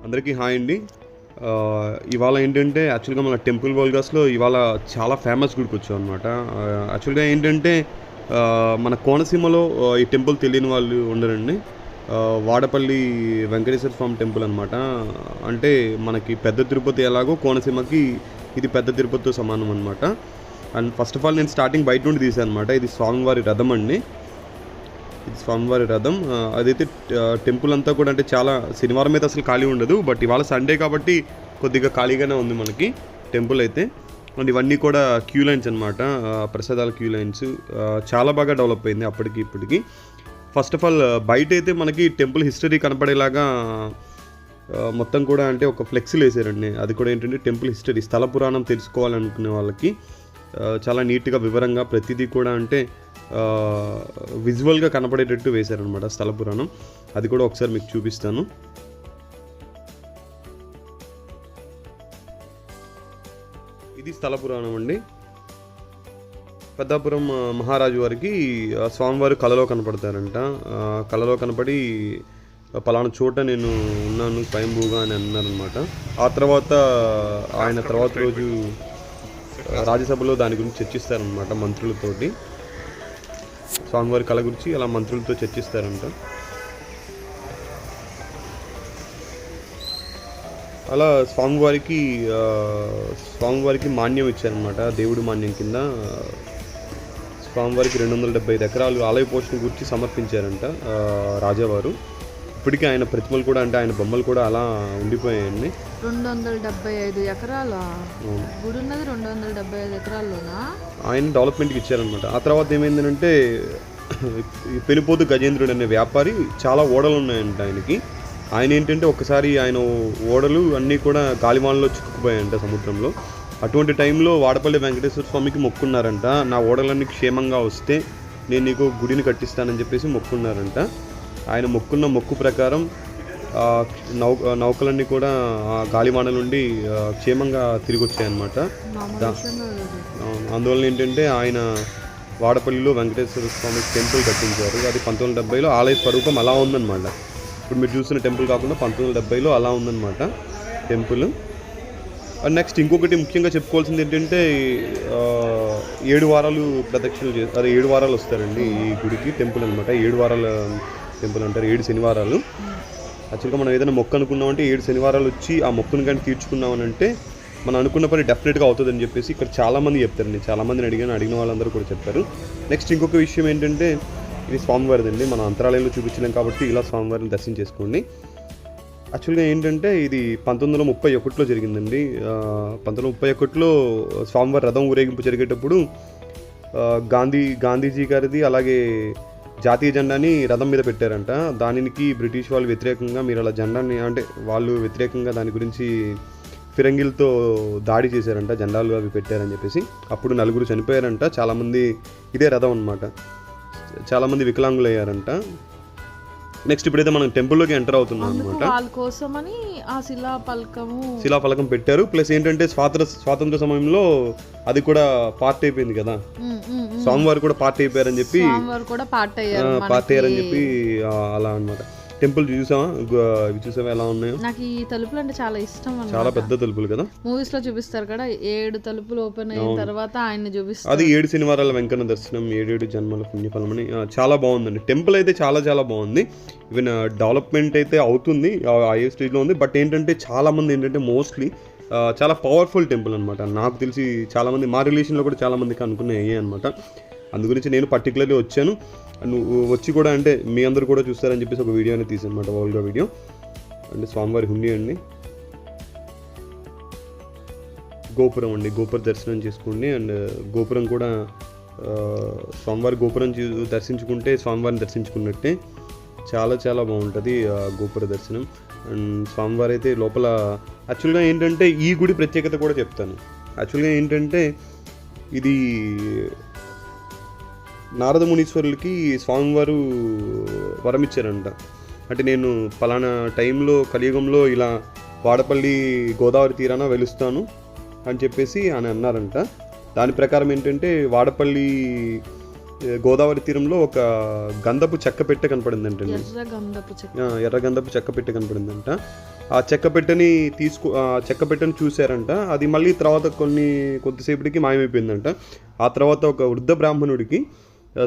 అందరికీ హాయ్ అండి. ఇవాళ ఏంటంటే యాక్చువల్గా మన టెంపుల్ వోల్గాస్లో ఇవాళ చాలా ఫేమస్ గుడికి వచ్చాం అనమాట. యాక్చువల్గా ఏంటంటే మన కోనసీమలో ఈ టెంపుల్ తెలియని వాళ్ళు ఉండరండి. వాడపల్లి వెంకటేశ్వర స్వామి టెంపుల్ అనమాట. అంటే మనకి పెద్ద తిరుపతి ఎలాగో కోనసీమకి ఇది పెద్ద తిరుపతితో సమానం అనమాట. అండ్ ఫస్ట్ ఆఫ్ ఆల్ నేను స్టార్టింగ్ బయట నుండి తీసాను అనమాట. ఇది స్వామివారి రథం అండి. ఇది స్వామివారి రథం. అదైతే టెంపుల్ అంతా కూడా అంటే చాలా శనివారం అయితే అసలు ఖాళీ ఉండదు. బట్ ఇవాళ సండే కాబట్టి కొద్దిగా ఖాళీగానే ఉంది మనకి టెంపుల్ అయితే. అండ్ ఇవన్నీ కూడా క్యూ లైన్స్ అనమాట, ప్రసాదాల క్యూ లైన్స్. చాలా బాగా డెవలప్ అయింది అప్పటికి ఇప్పటికి. ఫస్ట్ ఆఫ్ ఆల్ బయట అయితే మనకి టెంపుల్ హిస్టరీ కనపడేలాగా మొత్తం కూడా అంటే ఒక ఫ్లెక్సీలు వేసారండి. అది కూడా ఏంటంటే టెంపుల్ హిస్టరీ, స్థల పురాణం తెలుసుకోవాలనుకునే వాళ్ళకి చాలా నీట్గా వివరంగా ప్రతిదీ కూడా అంటే విజువల్గా కనపడేటట్టు వేశారనమాట స్థల పురాణం. అది కూడా ఒకసారి మీకు చూపిస్తాను. ఇది స్థల పురాణం అండి. పెద్దాపురం మహారాజు వారికి స్వామివారు కలలో కనపడతారంట. కలలో కనపడి పలానా చోట నేను ఉన్నాను స్వయంభూగా అని అన్నారనమాట. ఆ తర్వాత ఆయన తర్వాత రోజు రాజ్యసభలో దాని గురించి చర్చిస్తారనమాట మంత్రులతోటి. స్వామివారి కళ గురించి అలా మంత్రులతో చర్చిస్తారంట. అలా స్వామివారికి మాన్యం ఇచ్చారనమాట. దేవుడి మాన్యం కింద స్వామివారికి 275 ఎకరాలు ఆలయ పోషణ గురించి సమర్పించారంట రాజావారు. ఇప్పటికీ ఆయన ప్రతిమలు కూడా అంటే ఆయన బొమ్మలు కూడా అలా ఉండిపోయాయండి. 275 ఎకరాల గుడి ఉన్నది. 275 ఎకరాల్లోనా ఆయన డెవలప్మెంట్కి ఇచ్చారనమాట. ఆ తర్వాత ఏమైందంటే పెనుపోతు గజేంద్రుడు అనే వ్యాపారి చాలా ఓడలు ఉన్నాయంట ఆయనకి. ఆయన ఏంటంటే ఒకసారి ఆయన ఓడలు అన్నీ కూడా గాలివానలో చిక్కుకుపోయాయంట సముద్రంలో. అటువంటి టైంలో వాడపల్లి వెంకటేశ్వర స్వామికి మొక్కున్నారంట. నా ఓడలన్నీ క్షేమంగా వస్తే నేను నీకు గుడిని కట్టిస్తానని చెప్పేసి మొక్కున్నారంట. ఆయన మొక్కున్న మొక్కు ప్రకారం నౌకలన్నీ కూడా గాలివాన నుండి క్షేమంగా తిరిగి వచ్చాయన్నమాట. అందువల్ల ఏంటంటే ఆయన వాడపల్లిలో వెంకటేశ్వర స్వామి టెంపుల్ కట్టించారు. అది 1970లో ఆలయ స్వరూపం అలా ఉందన్నమాట. ఇప్పుడు మీరు చూసిన టెంపుల్ కాకుండా 1970లో అలా ఉందన్నమాట టెంపుల్. అండ్ నెక్స్ట్ ఇంకొకటి ముఖ్యంగా చెప్పుకోవాల్సింది ఏంటంటే 7 వారాలు ప్రదక్షిణలు 7 వారాలు వస్తారండి ఈ గుడికి. టెంపుల్ అనమాట 7 వారాల టెంపుల్ అంటారు. 7 శనివారాలు. యాక్చువల్గా మనం ఏదైనా మొక్కు అనుకున్నామంటే 7 శనివారాలు వచ్చి ఆ మొక్కును కానీ తీర్చుకున్నామనంటే మనం అనుకున్న పని డెఫినెట్గా అవుతుందని చెప్పేసి ఇక్కడ చాలామంది చెప్తారండి. చాలామందిని అడిగిన వాళ్ళందరూ కూడా చెప్పారు. నెక్స్ట్ ఇంకొక విషయం ఏంటంటే ఇది స్వామివారిదండి. మన అంతరాలయంలో చూపించలేం కాబట్టి ఇలా స్వామివారిని దర్శనం చేసుకోండి. యాక్చువల్గా ఏంటంటే ఇది 1931లో జరిగిందండి. 1931లో స్వామివారి రథం ఊరేగింపు జరిగేటప్పుడు గాంధీజీ గారిది అలాగే జాతీయ జెండాని రథం మీద పెట్టారంట. దానికి బ్రిటిష్ వాళ్ళు వ్యతిరేకంగా మీరు అలా జెండాని అంటే వాళ్ళు వ్యతిరేకంగా దాని గురించి ఫిరంగిలతో దాడి చేశారంట. జెండాలు అవి పెట్టారని చెప్పేసి అప్పుడు 4 చనిపోయారంట. చాలామంది ఇదే రథం అనమాట. చాలామంది వికలాంగులు అయ్యారంట. నెక్స్ట్ ఇప్పుడైతే మనం టెంపుల్లోకి ఎంటర్ అవుతున్నాం అనమాట. వాళ్ళ కోసమని ఆ శిలాఫలకం పెట్టారు. ప్లస్ ఏంటంటే స్వాతంత్ర సమయంలో అది కూడా పార్ట్ అయిపోయింది కదా, స్వామివారు కూడా పార్ట్ అయిపోయారని చెప్పి అలా అనమాట. టెంపుల్ చూసావా ఎలా ఉన్నాయో? నాకు ఈ తలుపులు అంటే చాలా ఇష్టం. చాలా పెద్ద తలుపులు కదా, మూవీస్ లో చూపిస్తారు కదా 7 తలుపులు ఓపెన్ అయిన తర్వాత ఆయన చూపిస్తారు. అది 7 శనివారాల వెంకన్న దర్శనం 7 జన్మల పుణ్యఫలం అని. చాలా బాగుందండి టెంపుల్ అయితే. చాలా చాలా బాగుంది. ఈవెన్ డెవలప్మెంట్ అయితే అవుతుంది, ఐఏ స్టేజ్లో ఉంది. బట్ ఏంటంటే చాలామంది ఏంటంటే మోస్ట్లీ చాలా పవర్ఫుల్ టెంపుల్ అనమాట. నాకు తెలిసి చాలామంది మా రిలేషన్లో కూడా చాలామందికి అనుకున్నాయి అనమాట. అందు గురించి నేను పర్టికులర్లీ వచ్చాను. నువ్వు వచ్చి కూడా అంటే మీ అందరూ కూడా చూస్తారని చెప్పేసి ఒక వీడియో అనేది తీసాను అనమాట, వరల్డ్గా వీడియో. అంటే స్వామివారి హుండీ అండి, గోపురం అండి. గోపుర దర్శనం చేసుకోండి. అండ్ గోపురం కూడా స్వామివారి గోపురం దర్శించుకుంటే స్వామివారిని దర్శించుకున్నట్టే. చాలా చాలా బాగుంటుంది గోపుర దర్శనం. అండ్ స్వామివారి అయితే లోపల యాక్చువల్గా ఏంటంటే ఈ గుడి ప్రత్యేకత కూడా చెప్తాను. యాక్చువల్గా ఏంటంటే ఇది నారద మునీశ్వరులకి స్వామివారు వరం ఇచ్చారంట. అంటే నేను పలానా టైంలో కలియుగంలో ఇలా వాడపల్లి గోదావరి తీరాన వెలుస్తాను అని చెప్పేసి ఆయన అన్నారంట. దాని ప్రకారం ఏంటంటే వాడపల్లి గోదావరి తీరంలో ఒక గంధపు చెక్క పెట్టె కనపడిందంటండి. ఎర్ర గంధపు చెక్క పెట్టె కనపడిందంట. ఆ చెక్క పెట్టెని చూశారంట. అది మళ్ళీ తర్వాత కొద్దిసేపటికి మాయమైపోయిందంట. ఆ తర్వాత ఒక వృద్ధ బ్రాహ్మణుడికి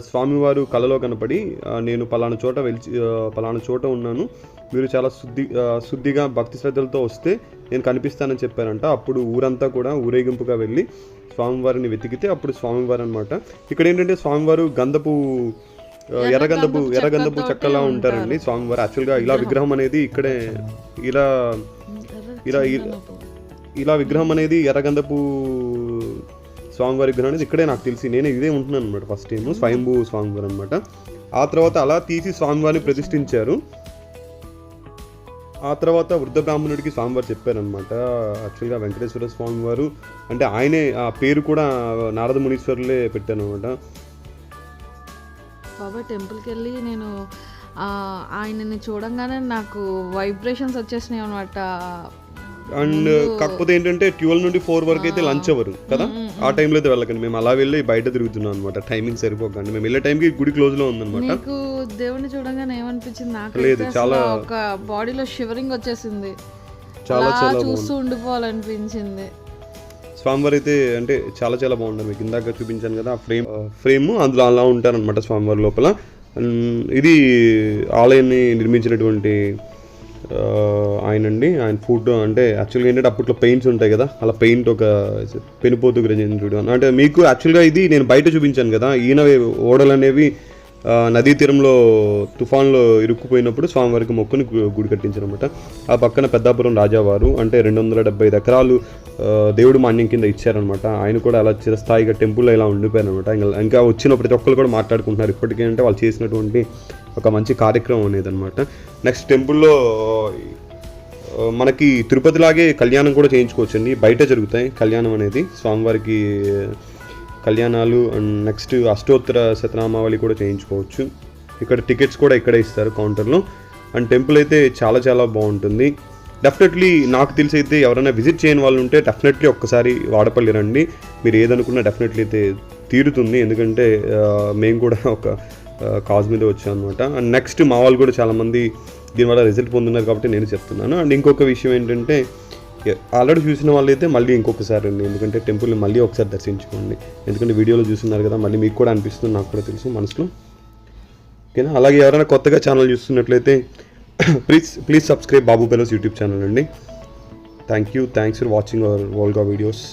స్వామివారు కలలో కనపడి, నేను పలానా చోట ఉన్నాను, మీరు చాలా శుద్ధిగా భక్తి శ్రద్ధలతో వస్తే నేను కనిపిస్తానని చెప్పారంట. అప్పుడు ఊరంతా కూడా ఊరేగింపుగా వెళ్ళి స్వామివారిని వెతికితే అప్పుడు స్వామివారు అనమాట. ఇక్కడ ఏంటంటే స్వామివారు ఎర్రగంధపు చెక్కలా ఉంటారండి స్వామివారు. యాక్చువల్గా ఇలా విగ్రహం అనేది ఇక్కడే ఇలా విగ్రహం అనేది ఎర్రగంధపు స్వామివారి విగ్రహం అనేది ఇక్కడే నాకు తెలిసి, నేను ఇదే ఉంటున్నాను అనమాట ఫస్ట్ టైం, స్వయంభూ స్వామివారు అనమాట. ఆ తర్వాత అలా తీసి స్వామివారిని ప్రతిష్ఠించారు. ఆ తర్వాత వృద్ధ బ్రాహ్మణుడికి స్వామివారు చెప్పారనమాట, యాక్చువల్గా వెంకటేశ్వర స్వామివారు అంటే ఆయనే, ఆ పేరు కూడా నారద మునీశ్వరులే పెట్టాను అనమాట. బాబాయ్ టెంపుల్కి వెళ్ళి నేను ఆయనని చూడంగానే నాకు వైబ్రేషన్స్ వచ్చేసినాయి అనమాట. అండ్ కాకపోతే ఏంటంటే 12 నుండి 4 వరకు అయితే లంచ్ అవరు కదా, ఆ టైంలో అయితే వెళ్ళకండి. మేము అలా వెళ్ళి బయట తిరుగుతున్నాం అనమాట, టైమింగ్ సరిపోకండి. మేము వెళ్ళే టైంకి గుడి క్లోజ్ లో ఉందన్నమాట. నాకు దేవుడిని చూడంగానే ఏమనిపించింది, నాకు లేదు చాలా ఒక బాడీలో షివరింగ్ వచ్చేసింది, చాలా చూస్తూ ఉండిపోవాలనిపించింది. స్వామివారు అయితే అంటే చాలా చాలా బాగుంటుంది. మీకు ఇందాక చూపించాను కదా ఆ ఫ్రేమ్ అందులో అలా ఉంటారనమాట స్వామివారి లోపల. ఇది ఆలయాన్ని నిర్మించినటువంటి ఆయన ఫుడ్ అంటే యాక్చువల్గా ఏంటంటే అప్పట్లో పెయింట్స్ ఉంటాయి కదా, అలా పెయింట్ ఒక పెనుపోతు గ్రహించుడు అంటే మీకు యాక్చువల్గా ఇది నేను బయట చూపించాను కదా, ఈయన ఓడలు అనేవి నదీ తీరంలో తుఫాన్లో ఇరుక్కుపోయినప్పుడు స్వామివారికి మొక్కుని గుడి కట్టించారు అనమాట. ఆ పక్కన పెద్దాపురం రాజావారు అంటే 275 ఎకరాలు దేవుడు మాన్యం కింద ఇచ్చారనమాట. ఆయన కూడా అలా చిరస్థాయిగా టెంపుల్లో ఇలా ఉండిపోయారు అనమాట. ఇంకా వచ్చిన ప్రతి ఒక్కరు కూడా మాట్లాడుకుంటున్నారు ఇప్పటికే, అంటే వాళ్ళు చేసినటువంటి ఒక మంచి కార్యక్రమం అనేది అనమాట. నెక్స్ట్ టెంపుల్లో మనకి తిరుపతిలాగే కళ్యాణం కూడా చేయించుకోవచ్చండి, బయట జరుగుతాయి కళ్యాణం అనేది, స్వామివారికి కళ్యాణాలు. అండ్ నెక్స్ట్ అష్టోత్తర శతనామావళి కూడా చేయించుకోవచ్చు. ఇక్కడ టికెట్స్ కూడా ఇక్కడే ఇస్తారు కౌంటర్లో. అండ్ టెంపుల్ అయితే చాలా చాలా బాగుంటుంది. డెఫినెట్లీ నాకు తెలిసి అయితే ఎవరైనా విజిట్ చేయని వాళ్ళు ఉంటే డెఫినెట్లీ ఒక్కసారి వాడపల్లి రండి. మీరు ఏదనుకున్నా డెఫినెట్లీ అయితే తీరుతుంది, ఎందుకంటే మేము కూడా ఒక కాజ్ మీద వచ్చాం అనమాట. అండ్ నెక్స్ట్ మా వాళ్ళు కూడా చాలామంది దీనివల్ల రిజల్ట్ పొందున్నారు కాబట్టి నేను చెప్తున్నాను. అండ్ ఇంకొక విషయం ఏంటంటే ఆల్రెడీ చూసిన వాళ్ళు అయితే మళ్ళీ ఇంకొకసారి అండి, ఎందుకంటే టెంపుల్ని మళ్ళీ ఒకసారి దర్శించుకోండి. ఎందుకంటే వీడియోలో చూస్తున్నారు కదా, మళ్ళీ మీకు కూడా అనిపిస్తుంది, నాకు కూడా తెలుసు మనసులో. ఓకేనా? అలాగే ఎవరైనా కొత్తగా ఛానల్ చూస్తున్నట్లయితే please subscribe Babu fellows YouTube channel అండి. Thanks for watching our vlog videos.